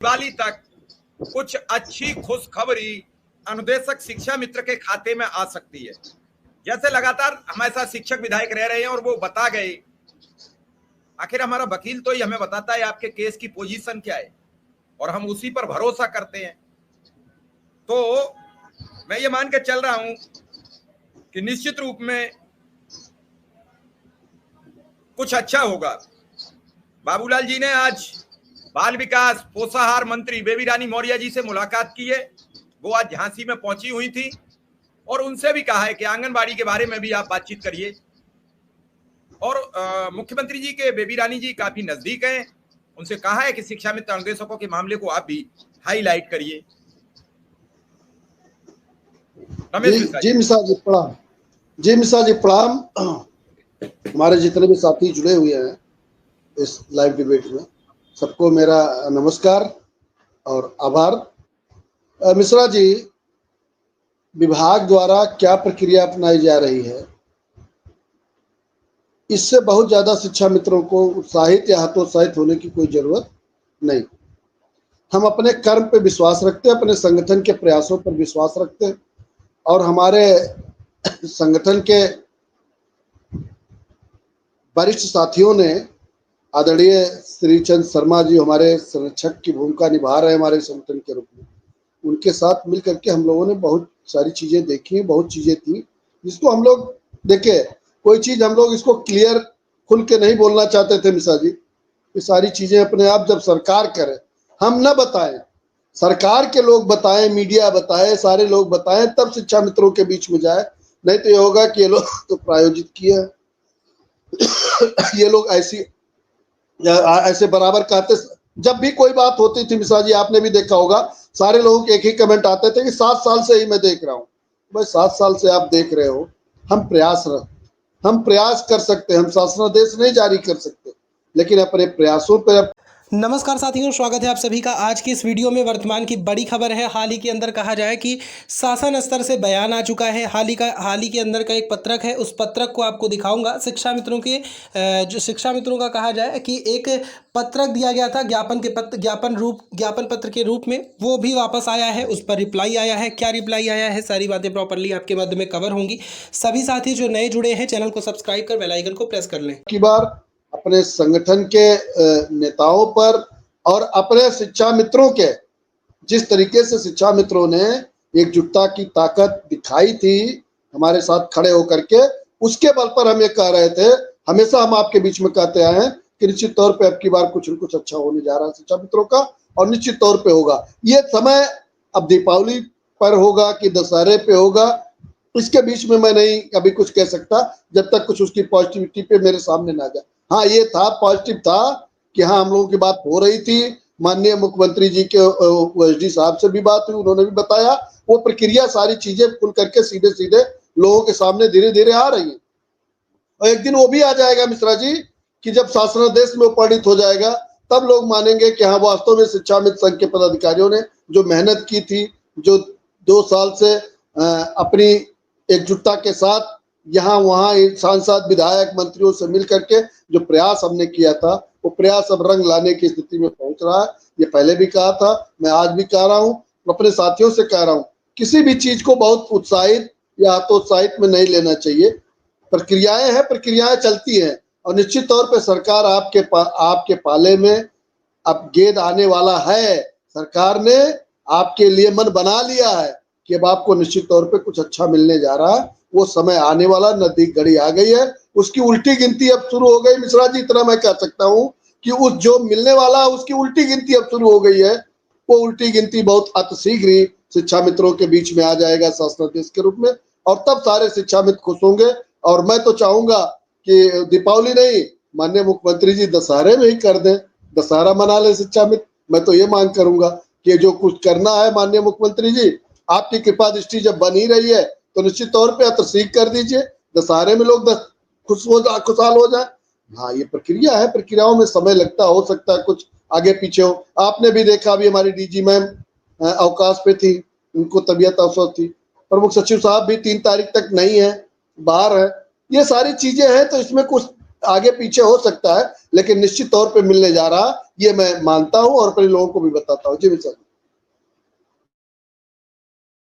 दिवाली तक कुछ अच्छी खुशखबरी अनुदेशक शिक्षा मित्र के खाते में आ सकती है। जैसे लगातार हमारे साथ शिक्षक विधायक रह रहे हैं और वो बता गए, आखिर हमारा वकील तो ही हमें बताता है आपके केस की पोजीशन क्या है और हम उसी पर भरोसा करते हैं। तो मैं ये मान के चल रहा हूं कि निश्चित रूप में कुछ अच्छा होगा। बाबूलाल जी ने आज बाल विकास पोषाहार मंत्री बेबी रानी मौर्य जी से मुलाकात की है। वो आज झांसी में पहुंची हुई थी और उनसे भी कहा है कि आंगनबाड़ी के बारे में भी आप बातचीत करिए। और मुख्यमंत्री जी के बेबी रानी जी काफी नजदीक हैं, उनसे कहा है कि शिक्षा मित्र अनुदेशकों के मामले को आप भी हाईलाइट करिए। जी मिश्रा जी प्रणाम। जी मिश्रा जी प्रणाम। हमारे जितने भी साथी जुड़े हुए हैं इस लाइव डिबेट में, सबको मेरा नमस्कार और आभार। मिश्रा जी, विभाग द्वारा क्या प्रक्रिया अपनाई जा रही है, इससे बहुत ज्यादा शिक्षा मित्रों को उत्साहित या हतोत्साहित होने की कोई जरूरत नहीं। हम अपने कर्म पे विश्वास रखते हैं, अपने संगठन के प्रयासों पर विश्वास रखते हैं और हमारे संगठन के वरिष्ठ साथियों ने, आदरणीय श्री चंद शर्मा जी हमारे संरक्षक की भूमिका निभा रहे हैं हमारे संगठन के रूप में, उनके साथ मिलकर के हम लोगों ने बहुत सारी चीजें देखी, बहुत चीजें थी जिसको हम लोग देखे। कोई चीज हम लोग इसको क्लियर खुल के नहीं बोलना चाहते थे मिश्रा जी। ये सारी चीजें अपने आप जब सरकार करे, हम न बताएं, सरकार के लोग बताएं, मीडिया बताए, सारे लोग बताएं, तब शिक्षा मित्रों के बीच में जाए। नहीं तो ये होगा कि ये लोग तो प्रायोजित किए हैं, ये लोग ऐसे बराबर कहते। जब भी कोई बात होती थी मिश्रा जी, आपने भी देखा होगा, सारे लोगों के एक ही कमेंट आते थे कि 7 साल से ही मैं देख रहा हूं। भाई 7 साल से आप देख रहे हो, हम प्रयास कर सकते हैं, हम शासनादेश नहीं जारी कर सकते, लेकिन अपने प्रयासों पर। नमस्कार साथियों, स्वागत है आप सभी का आज की इस वीडियो में। वर्तमान की बड़ी खबर है। हाल ही के अंदर कहा जाए कि शासन स्तर से बयान आ चुका है। हाल ही के अंदर का एक पत्रक है, उस पत्रक को आपको दिखाऊंगा। शिक्षा मित्रों के जो शिक्षा मित्रों का कहा जाए कि एक पत्रक दिया गया था ज्ञापन पत्र के रूप में, वो भी वापस आया है, उस पर रिप्लाई आया है। क्या रिप्लाई आया है, सारी बातें प्रॉपरली आपके मध्य में कवर होंगी। सभी साथी जो नए जुड़े हैं, चैनल को सब्सक्राइब कर बेल आइकन को प्रेस कर लें। की बार अपने संगठन के नेताओं पर और अपने शिक्षा मित्रों के, जिस तरीके से शिक्षा मित्रों ने एकजुटता की ताकत दिखाई थी हमारे साथ खड़े होकर के, उसके बल पर हम ये कह रहे थे, हमेशा हम आपके बीच में कहते आए हैं कि निश्चित तौर पे अब की बार कुछ न कुछ अच्छा होने जा रहा है शिक्षा मित्रों का, और निश्चित तौर पे होगा। ये समय अब दीपावली पर होगा कि दशहरे पे होगा, इसके बीच में मैं नहीं अभी कुछ कह सकता जब तक कुछ उसकी पॉजिटिविटी पे मेरे सामने ना जाए। हाँ, ये था पॉजिटिव था कि हाँ, हम लोगों की बात हो रही थी, माननीय मुख्यमंत्री जी के ओएसडी साहब से भी बात हुई, उन्होंने भी बताया। वो प्रक्रिया सारी चीजें खुल करके सीधे सीधे लोगों के सामने धीरे धीरे आ रही है। और एक दिन वो भी आ जाएगा मिश्रा जी कि जब शासनादेश में परिणित हो जाएगा, तब लोग मानेंगे कि हाँ, वास्तव में शिक्षा मित्र संघ के पदाधिकारियों ने जो मेहनत की थी, जो 2 साल से अपनी एकजुटता के साथ यहाँ वहाँ सांसद विधायक मंत्रियों से मिल करके जो प्रयास हमने किया था, वो प्रयास अब रंग लाने की स्थिति में पहुंच रहा है। ये पहले भी कहा था, मैं आज भी कह रहा हूँ, अपने साथियों से कह रहा हूँ, किसी भी चीज को बहुत उत्साहित या हतोत्साहित में नहीं लेना चाहिए। प्रक्रियाएं हैं, प्रक्रियाएं चलती हैं और निश्चित तौर पे सरकार आपके पाले में अब गेंद आने वाला है। सरकार ने आपके लिए मन बना लिया है कि अब आपको निश्चित तौर पे कुछ अच्छा मिलने जा रहा है। वो समय आने वाला, नजदीक घड़ी आ गई है, उसकी उल्टी गिनती अब शुरू हो गई मिश्रा जी। इतना मैं कह सकता हूँ कि उस जो मिलने वाला है उसकी उल्टी गिनती अब शुरू हो गई है। वो उल्टी गिनती बहुत अतिशीघ्र ही शिक्षा मित्रों के बीच में आ जाएगा शासनादेश के रूप में, और तब सारे शिक्षा मित्र खुश होंगे। और मैं तो चाहूंगा कि दीपावली नहीं, माननीय मुख्यमंत्री जी दशहरे में ही कर दें, दशहरा मना ले शिक्षा मित्र। मैं तो ये मांग करूंगा कि जो कुछ करना है माननीय मुख्यमंत्री जी, आपकी कृपा दृष्टि जब बन ही रही है तो निश्चित तौर पे अतसीक कर दीजिए, दशहरे में लोग खुशहाल हो जाए। हाँ, ये प्रक्रिया है, प्रक्रियाओं में समय लगता, हो सकता है कुछ आगे पीछे हो। आपने भी देखा, अभी हमारी डीजी मैम अवकाश पे थी, उनको तबीयत अवसर थी, प्रमुख सचिव साहब भी 3 तारीख तक नहीं है, बाहर है। ये सारी चीजें हैं, तो इसमें कुछ आगे पीछे हो सकता है, लेकिन निश्चित तौर पे मिलने जा रहा, ये मैं मानता हूं और अपने लोगों को भी बताता हूं। जी विशाल।